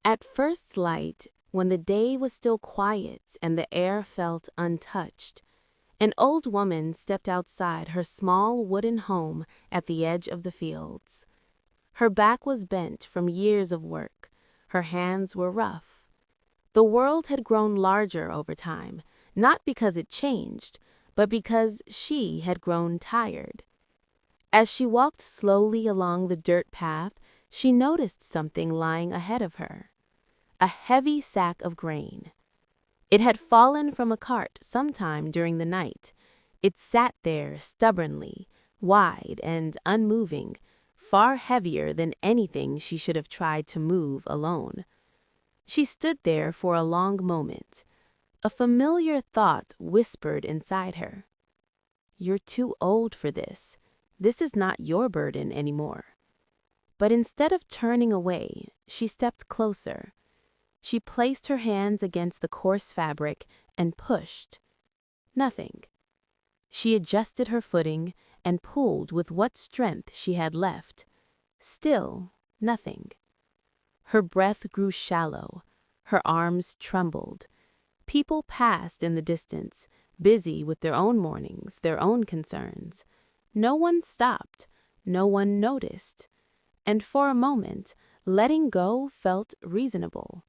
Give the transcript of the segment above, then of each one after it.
At first light, when the day was still quiet and the air felt untouched, an old woman stepped outside her small wooden home at the edge of the fields. Her back was bent from years of work. Her hands were rough. The world had grown larger over time, not because it changed, but because she had grown tired. As she walked slowly along the dirt path, she noticed something lying ahead of her. A heavy sack of grain. It had fallen from a cart sometime during the night. It sat there stubbornly, wide and unmoving, far heavier than anything she should have tried to move alone. She stood there for a long moment. A familiar thought whispered inside her. "You're too old for this. This is not your burden anymore." But instead of turning away, she stepped closer. She placed her hands against the coarse fabric and pushed. Nothing. She adjusted her footing and pulled with what strength she had left. Still nothing. Her breath grew shallow. Her arms trembled. People passed in the distance, busy with their own mornings, their own concerns. No one stopped. No one noticed. And for a moment, letting go felt reasonable.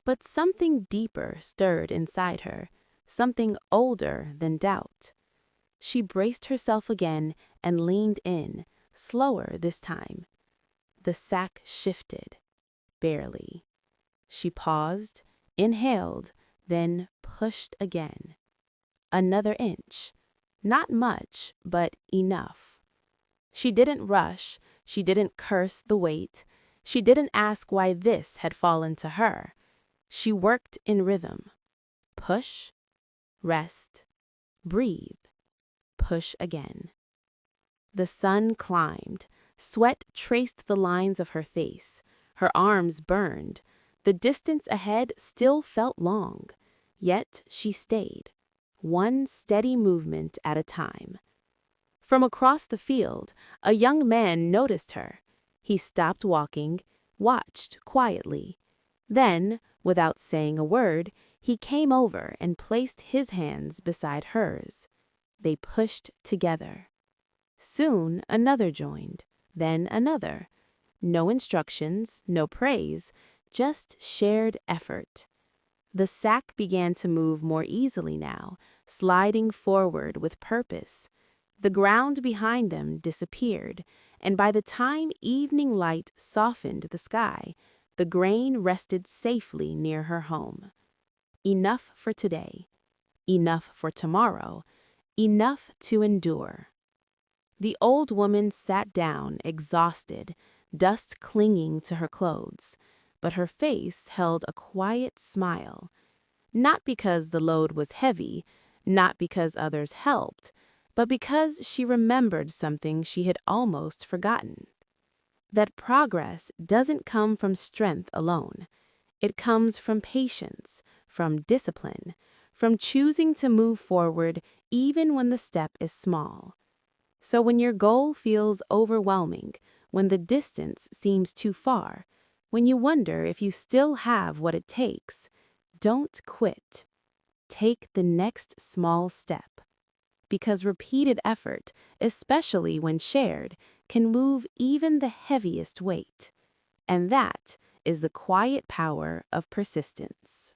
But something deeper stirred inside her, something older than doubt. She braced herself again and leaned in, slower this time. The sack shifted, barely. She paused, inhaled, then pushed again. Another inch. Not much, but enough. She didn't rush, she didn't curse the weight, she didn't ask why this had fallen to her. She worked in rhythm. Push, rest, breathe, push again. The sun climbed. Sweat traced the lines of her face. Her arms burned. The distance ahead still felt long. Yet she stayed, one steady movement at a time. From across the field, a young man noticed her. He stopped walking, watched quietly. Then, without saying a word, he came over and placed his hands beside hers. They pushed together. Soon another joined, then another. No instructions, no praise, just shared effort. The sack began to move more easily now, sliding forward with purpose. The ground behind them disappeared, and by the time evening light softened the sky, the grain rested safely near her home. Enough for today, enough for tomorrow, enough to endure. The old woman sat down, exhausted, dust clinging to her clothes, but her face held a quiet smile. Not because the load was heavy, not because others helped, but because she remembered something she had almost forgotten. That progress doesn't come from strength alone. It comes from patience, from discipline, from choosing to move forward even when the step is small. So when your goal feels overwhelming, when the distance seems too far, when you wonder if you still have what it takes, don't quit. Take the next small step. Because repeated effort, especially when shared, can move even the heaviest weight. And that is the quiet power of persistence.